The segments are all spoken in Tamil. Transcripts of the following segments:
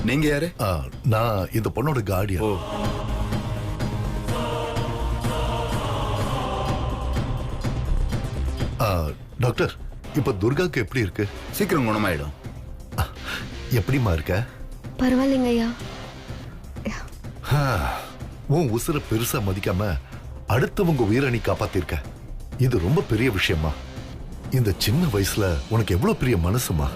நீங்க யாரு? நான் இந்த பொண்ணோட கார்டியன். டாக்டர், இப்ப துர்காக்கு எப்படி இருக்கு? சீக்கிரம் குணமாயிடும். எப்படிமா இருக்க? பரவாயில்லைங்க ஐயா. உன் உசுர பெருசா மதிக்காம அடுத்தவங்க உயிரை நீ காப்பாத்திருக்க. இது ரொம்ப பெரிய விஷயமா. இந்த சின்ன வயசுல உனக்கு எவ்வளவு பெரிய மனசுமா.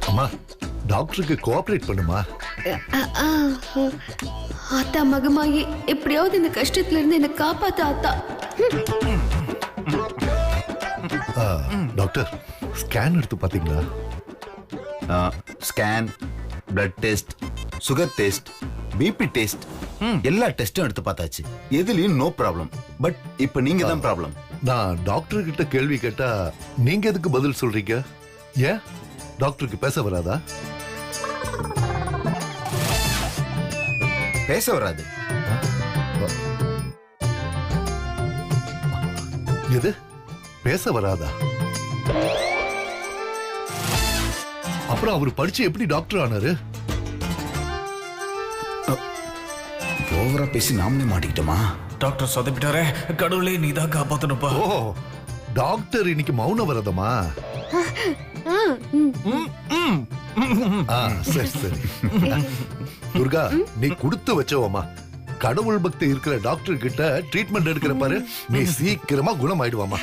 அம்மா, டாக்டருக்கு கோஆபரேட் பண்ணுமா. ஆத்தா மகமாயி எப்படியாவது இந்த கஷ்டத்துல இருந்து என்ன காப்பாத்த ஆத்தா. டாக்டர், ஸ்கேன் எடுத்து பாத்தீங்களா? Scan, blood test, sugar test, BP test, எல்லா டெஸ்டும் எடுத்து பார்த்தாச்சு. எதுலயும் நோ ப்ராப்ளம். பட் இப்ப நீங்க தான் ப்ராப்ளம். நான் டாக்டர் கிட்ட கேள்வி கேட்டா நீங்க எதுக்கு பதில் சொல்றீங்க? ஏன் டாக்டருக்கு பேச வராதா? பேச வராது. எது பேச வராதா? அப்புறம் அவர் படிச்சு எப்படி டாக்டர் ஆனாரு? ஓவரா பேசி நாமளே மாட்டிக்கிட்டோமா? டாக்டர் சொதப்பிட்டாரே, கடவுளே நீதான் காப்பாத்தணுப்பா. ஓ, டாக்டர் இன்னைக்கு மௌன வரதமா? சரி சரி. துர்கா, நீ கொடுத்து வச்சவமா. கடவுள் பக்தி இருக்கிற டாக்டர் கிட்ட ட்ரீட்மெண்ட் எடுக்கிற பாரு, நீ சீக்கிரமா குணமாயிடுவாமா.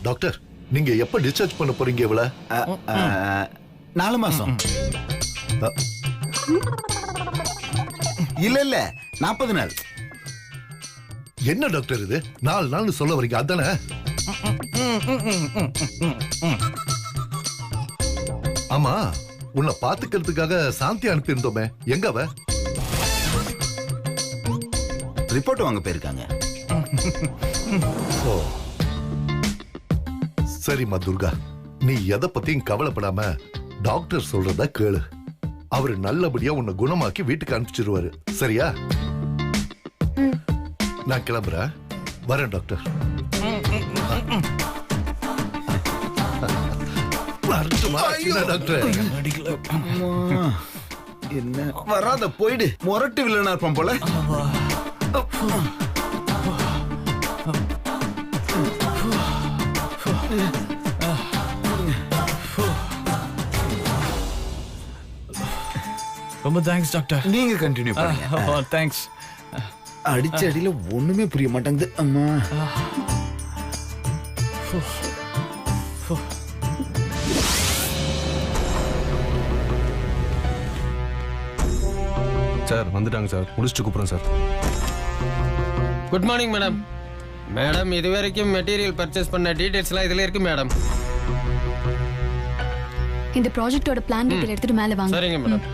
டாக்டர், நீங்க எப்ப டிஸ்சார்ஜ் பண்ண போறீங்க? இவள 4 மாசம். இல்ல 40 நாள். என்ன டாக்டர் இது 4 நாள் சொல்ல வரீங்க? அதானே? ஆமா, உன்னை பாத்துக்கிறதுக்காக சாந்தி அனுப்பி இருந்தோமே, எங்க அவ? ரிப்போர்ட் வாங்க போயிருக்காங்க. ஓ, சரிம்மா துர்கா, நீ எதை பத்தியும் கவலைப்படாம டாக்டர் சொல்றத கேளு. அவரு நல்லபடியா உன்னை குணமாக்கி வீட்டுக்கு அனுப்பிச்சிருவாரு. சரியா? நான் கிளம்புறேன். வரேன் டாக்டர். டாக்டர், என்ன வராத போயிடு. முரட்டு வில்லனா இருப்பான் போல. ரொம்ப தேங்க்ஸ் டாக்டர். நீங்க கண்டினியூ பண்ணுங்க. தேங்க்ஸ். அடிச்ச அடியில ஒண்ணுமே புரிய மாட்டேங்குது அம்மா. சார் வந்துட்டாங்க சார், முடிச்சுட்டு கூப்பிடுறேன் sir. Good morning madam. Madam, இது வரைக்கும் மெட்டீரியல் பர்ச்சேஸ் பண்ண டீடைல்ஸ்லாம் இதுல இருக்கு மேடம். இந்த ப்ராஜெக்ட்டோட பிளான் டீடைல் எடுத்துட்டு மேல வாங்க. சரிங்க மேடம்.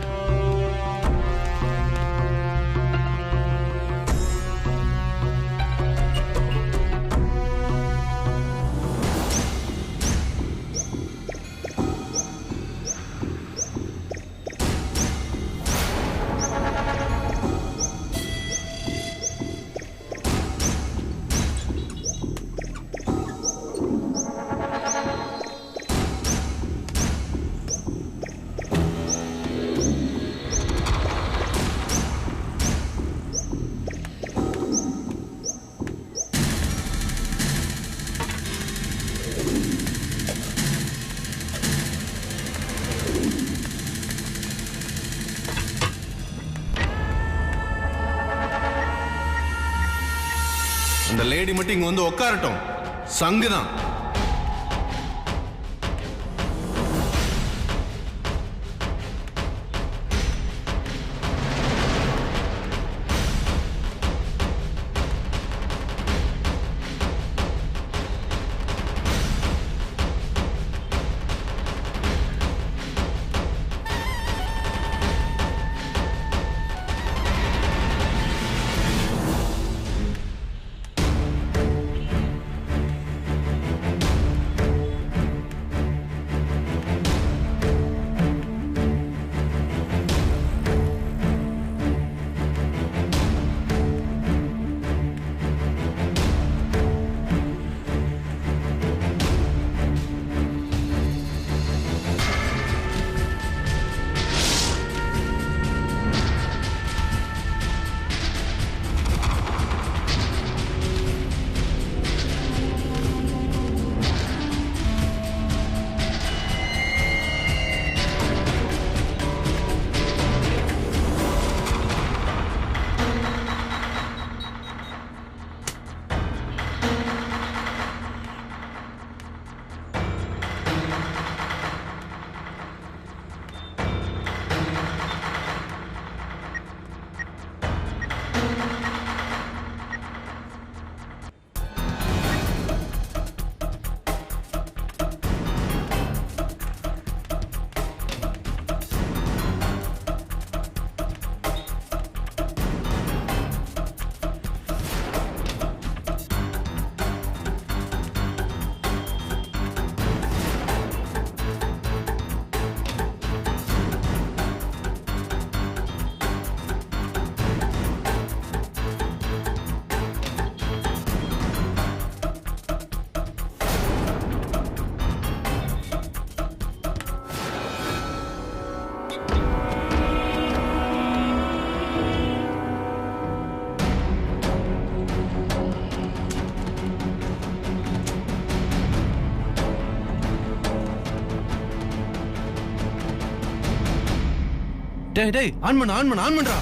இந்த லேடி மட்டும் இங்க வந்து உட்காரட்டும். சங்குதான். டேய் டேய் ஆன் பண்றா.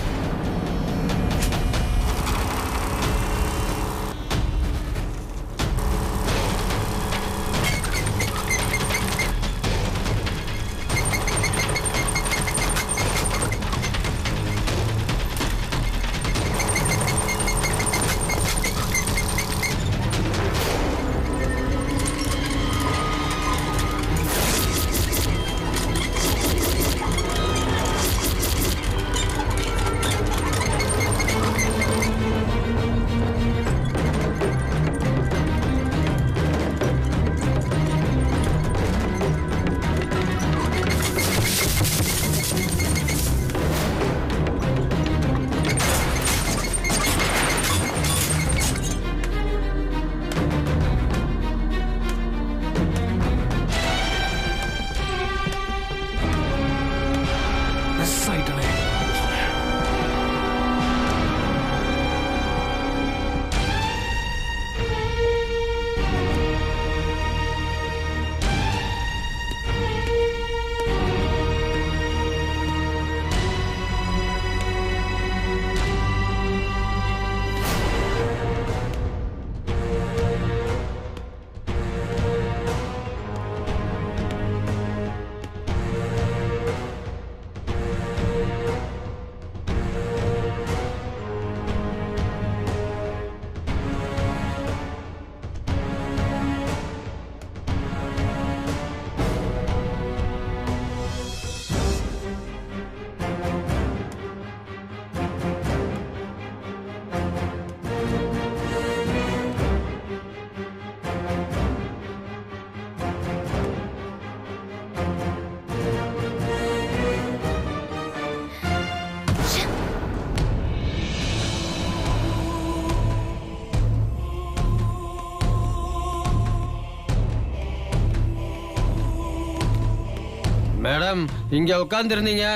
மேடம் இங்க உட்கார்ந்து இருந்தீங்க,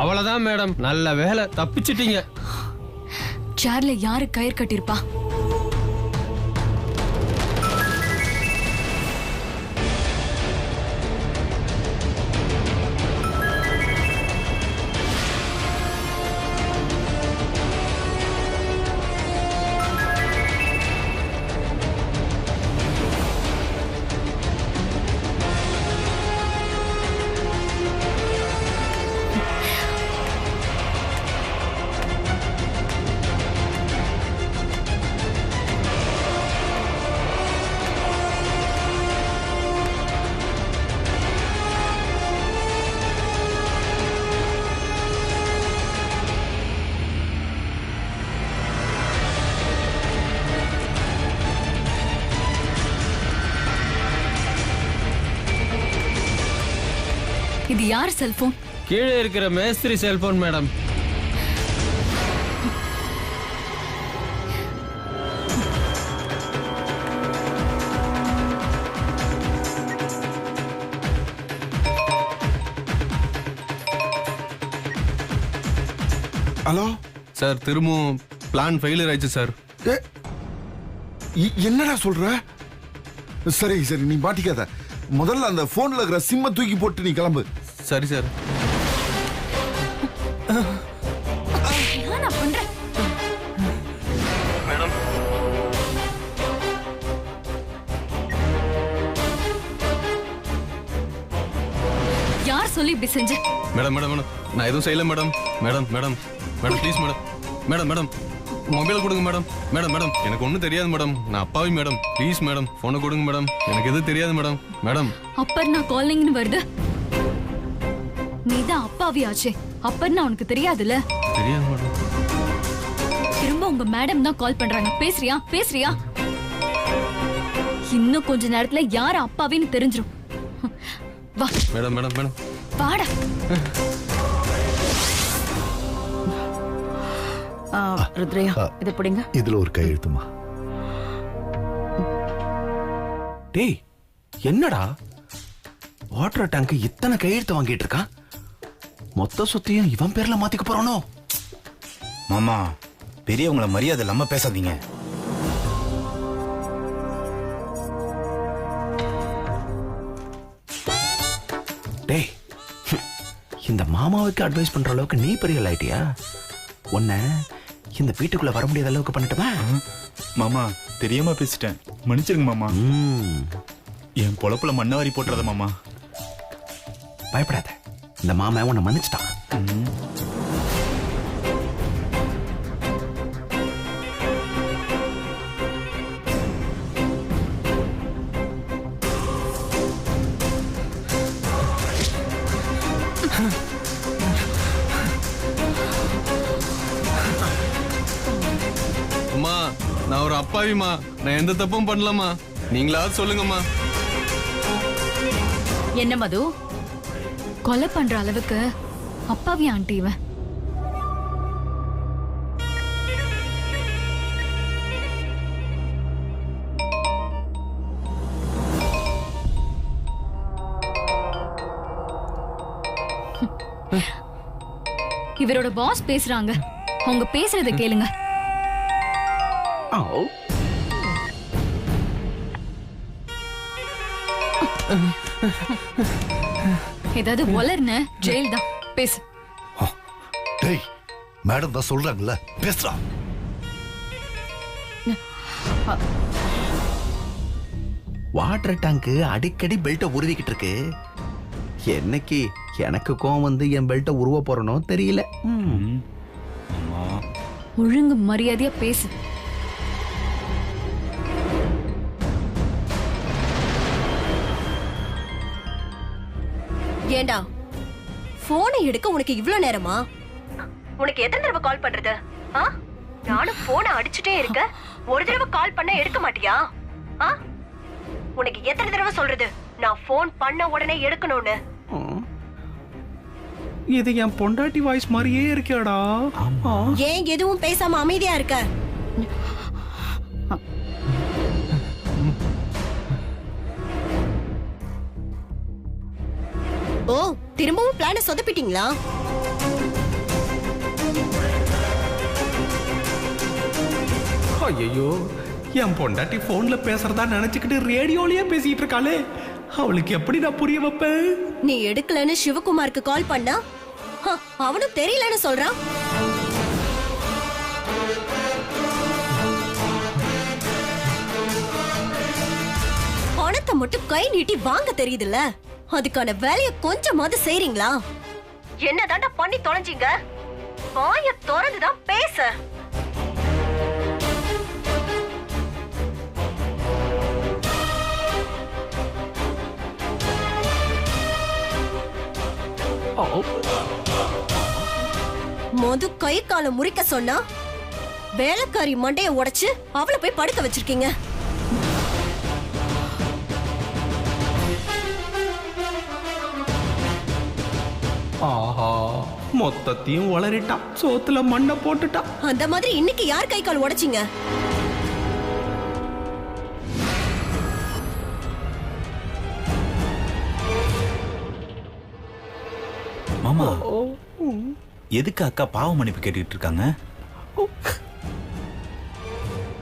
அவ்வளவுதான் மேடம். நல்ல வேலை, தப்பிச்சிட்டீங்க. சேர்ல யாரு கயிறு கட்டிருப்பா? இது யார் செல்போன்? கீழே இருக்கிற மேஸ்திரி செல்போன் மேடம். ஹலோ சார், திரும்பவும் பிளான் ஃபெயிலியர் ஆயிடுச்சு சார். என்னடா சொல்ற? சரி சரி, நீ மாட்டிக்காத. முதல்ல அந்த போன்ல இருக்கிற சிம்ம தூக்கி போட்டு நீ கிளம்பு. சரி சார். மேடம் யார் சொல்லி இப்படி செஞ்ச? மேடம் மேடம் மேடம் நான் எதுவும் செய்யல madam. Madam madam madam please madam. Madam madam mobile கொடுங்க மேடம். மேடம் மேடம் எனக்கு ஒன்றும் தெரியாது மேடம். நான் அப்பாவி மேடம். ப்ளீஸ் மேடம் ஃபோனை கொடுங்க மேடம். எனக்கு எதுவும் தெரியாது மேடம். மேடம் அப்பர்னா காலிங்னு வருது. நீதான் அப்பாவி ஆச்சே. அப்பர்னா உனக்கு தெரியாதுல்ல? தெரியாது மேடம். திரும்ப உங்க மேடம் தான் கால் பண்றாங்க. பேசுறியா பேசுறியா? இன்னும் கொஞ்ச நேரத்துல யார அப்பாவின்னு தெரிஞ்சிரும். வா மேடம் மேடம் மேடம் வாடா. ருத்ரையா இத பிடிங்க. இதுல ஒரு கையெழுத்துமா. டேய் என்னடா வாட்டர் டேங்க் இத்தனை கையெழுத்து வாங்கிட்டு இருக்கான்? மொத்த சொத்தையும் இவன் பேர்ல மாத்திக்க போறானோ? மாமா, பெரியவங்கள மரியாதை இல்லாம பேசாதீங்க. டேய் இந்த மாமாவுக்கு அட்வைஸ் பண்ற அளவுக்கு நீ பெரிய ஆயிட்டியா? உன்னை இந்த வீட்டுக்குள்ள வர முடியாத அளவுக்கு பண்ணிட்டமா? மாமா தெரியாம பேசிட்டேன், மன்னிச்சிருங்க மாமா. என் பொழப்புல மண்ணவாரி போட்டுறத மாமா. பயப்படாத, இந்த மாமா உன்னை மன்னிச்சிட்டான். அம்மா நான் ஒரு அப்பாவிமா, நான் எந்த தப்பும் பண்ணலாமா? நீங்களாவது சொல்லுங்கம்மா. என்ன மது, கொலை பண்ற அளவுக்கு அப்பாவி ஆண்டி இவன். இவரோட பாஸ் பேசுறாங்க, அவங்க பேசுறத கேளுங்க. ஏதாவது வளர்ன ஜெயில் தான், பேசு. டேய், மேடம் தான் சொல்றாங்கல்ல, பேசுறா. வாட்டர் டேங்க் அடிக்கடி பெல்ட்டை உருவிக்கிட்டு இருக்கு. என்னைக்கு எனக்கு கோவம் வந்து என் பெல்ட்டை உருவ போறனோ தெரியல. ஒழுங்கு மரியாதையா பேசு. ஏண்டா போனை எடுக்க உனக்கு இவ்ளோ நேரமா? உனக்கு எத்தனை தடவை கால் பண்றது? நானும் போனை அடிச்சுட்டே இருக்க, ஒரு தடவை கால் பண்ண எடுக்க மாட்டியா? உனக்கு எத்தனை தடவை சொல்றது நான் போன் பண்ண உடனே எடுக்கணும்னு? இது என் பொண்டாட்டி வாய்ஸ் மாதிரியே இருக்கேடா. ஏன் எதுவும் பேசாம அமைதியா இருக்க? ஓ, திரும்பவும் பிளான சொதப்பிட்டீங்களா? ஐயோ, என் பொண்டாட்டி போன்ல பேசுறதா நினைச்சுக்கிட்டு ரேடியோலயே பேசிட்டு இருக்காளே, அவளுக்கு எப்படி நான் புரிய வைப்பேன்? நீ எடுக்கலன்னு சிவகுமாருக்கு கால் பண்ணா அவனும் தெரியலன்னு சொல்றான். பணத்தை மட்டும் கை நீட்டி வாங்க தெரியுதுல்ல, அதுக்கான வேலைய கொஞ்சமாவது செய்றீங்களா? என்னதாண்டா பண்ணி தொலைஞ்சீங்க? வாய திறந்துதான் பேச. மது கை கால முறிக்க சொன்னா வேலைக்காரி மண்டைய உடைச்சு அவளை போய் படுக்க வச்சிருக்கீங்க. ஆஹா, மொத்தத்தையும் வளரிட்டா, சோத்துல மண்ணை போட்டுட்டா. அந்த மாதிரி இன்னைக்கு யார் கை கால் உடைச்சிங்க? மாமா எதுக்கு அக்கா பாவ மன்னிப்பு கேட்டுட்டு இருக்காங்க?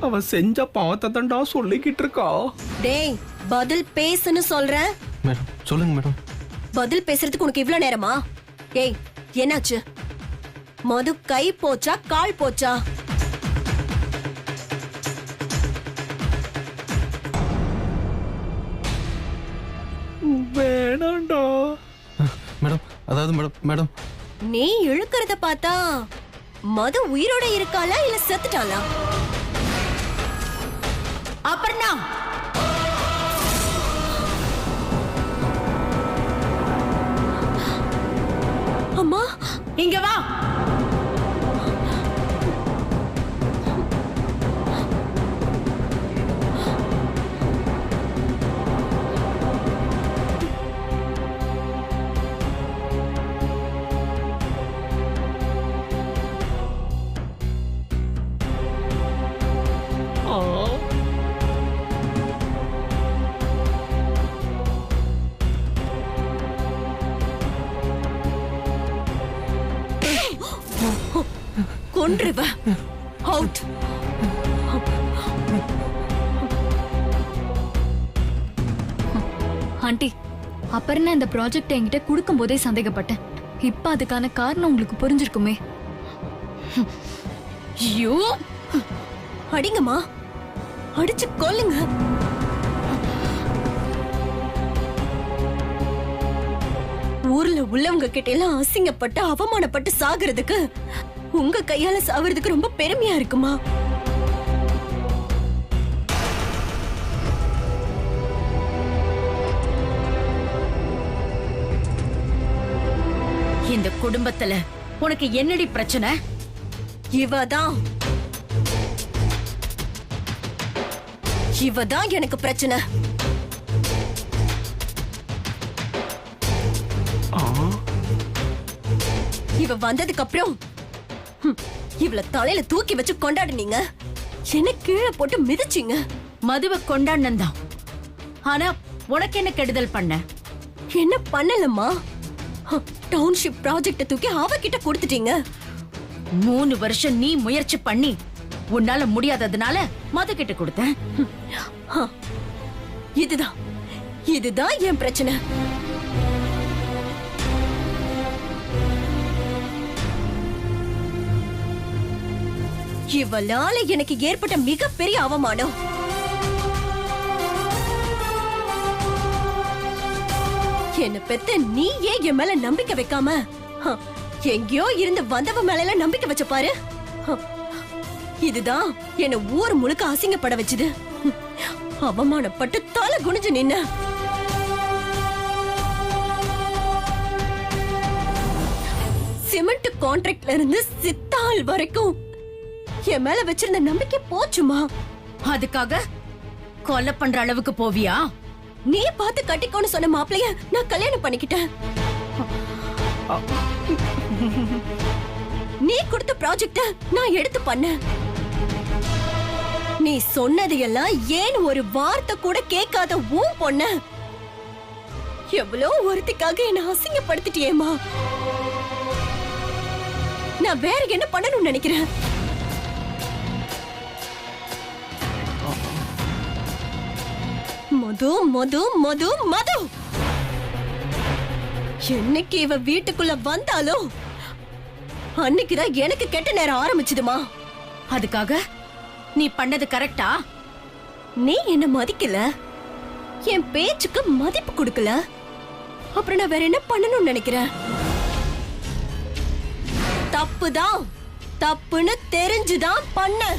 அவ செஞ்ச பாவத்தை தண்டா சொல்லிக்கிட்டு இருக்கா. டேய், பதில் பேசுன்னு சொல்றேன். மேடம் சொல்லுங்க மேடம். பதில் பேசுறதுக்கு உனக்கு இவ்ளோ நேரமா? ஏய், என்னாச்சு? மது கை போச்சா கால் போச்சா? வேணாண்டா மேடம். அதாவது மேடம் மேடம் நீ இழுக்கிறத பார்த்தா மது உயிரோட இருக்காளா இல்ல செத்துட்டாளா? அபர்ணா, அம்மா இங்க வா. கொன்றுவ. அவுட். ஆண்டி, அபர்ணா இந்த ப்ராஜெக்ட் என்கிட்ட கொடுக்கும் போதே சந்தேகப்பட்டேன். இப்ப அதுக்கான காரணம் உங்களுக்கு புரிஞ்சிருக்குமே. ஐயோ, அடிங்கம்மா, அடிச்சு கொல்லுங்க. ஊர்ல உள்ளவங்க கிட்ட எல்லாம் அசிங்கப்பட்டு அவமானப்பட்டு சாகுறதுக்கு உங்க கையால சாவறதுக்கு ரொம்ப பெருமையா இருக்குமா? இந்த குடும்பத்துல உனக்கு என்னடி பிரச்சனை? இவதான் எனக்கு பிரச்சனை. இவ வந்ததுக்கு அப்புறம் இவள தலையில தூக்கி வச்சு கொண்டாடுனீங்க, என்ன கீழே போட்டு மிதிச்சிங்க. மதுவை கொண்டாடினந்தான். ஆனா உனக்கு என்ன கெடுதல் பண்ண? என்ன பண்ணலம்மா? டவுன்ஷிப் ப்ராஜெக்ட தூக்கி அவகிட்ட கொடுத்துட்டீங்க. 3 வருஷம் நீ முயற்சி பண்ணி உன்னால முடியாததுனால மது கிட்ட கொடுத்தேன். இதுதான் என் பிரச்சனை. இவளால எனக்கு ஏற்பட்ட மிகப்பெரிய அவமானம். என்ன பெத்த நீ ஏன் என் மேல நம்பிக்கை வைக்காம எங்கேயோ இருந்து வந்தவ மேல நம்பிக்கை வச்ச பாரு. இதுதான் என்ன ஊர் முழுக்க அசிங்கப்பட வச்சுது. அவமானப்பட்டு தலை குனிஞ்சு நின்ன. சிமெண்ட் கான்ட்ராக்ட்ல இருந்து சித்தாள் வரைக்கும் என் மேல வச்சிருந்த நம்பிக்கை போச்சுமா. அதுக்காக கொலை பண்ற அளவுக்கு போவியா? நீ பார்த்து கட்டிக்கோன்னு சொன்ன மாப்பிளைய நான் கல்யாணம் பண்ணிக்கிட்டேன். நீ கொடுத்த ப்ராஜெக்ட நான் எடுத்து பண்ணேன். நீ சொன்னதையெல்லாம் ஏன் ஒரு வார்த்தை கூட கேட்காத உன் பொண்ண எவ்வளோ ஒருத்திக்காக என்ன அசிங்கப்படுத்திட்டியேமா. நான் வேற என்ன பண்ணணும்னு நினைக்கிறேன்? மது மது மது மது என்னைக்கு இவ வீட்டுக்குள்ள வந்தாலோ அன்னைக்குதான் எனக்கு கெட்ட நேரம் ஆரம்பிச்சுதுமா. அதுக்காக நீ பண்ணது கரெக்டா? நீ என்ன மதிக்கல, என் பேச்சுக்கு மதிப்பு கொடுக்கல, அப்புறம் நான் வேற என்ன பண்ணணும்னு நினைக்கிறேன்? தப்புதான், தப்புன்னு தெரிஞ்சுதான் பண்ண.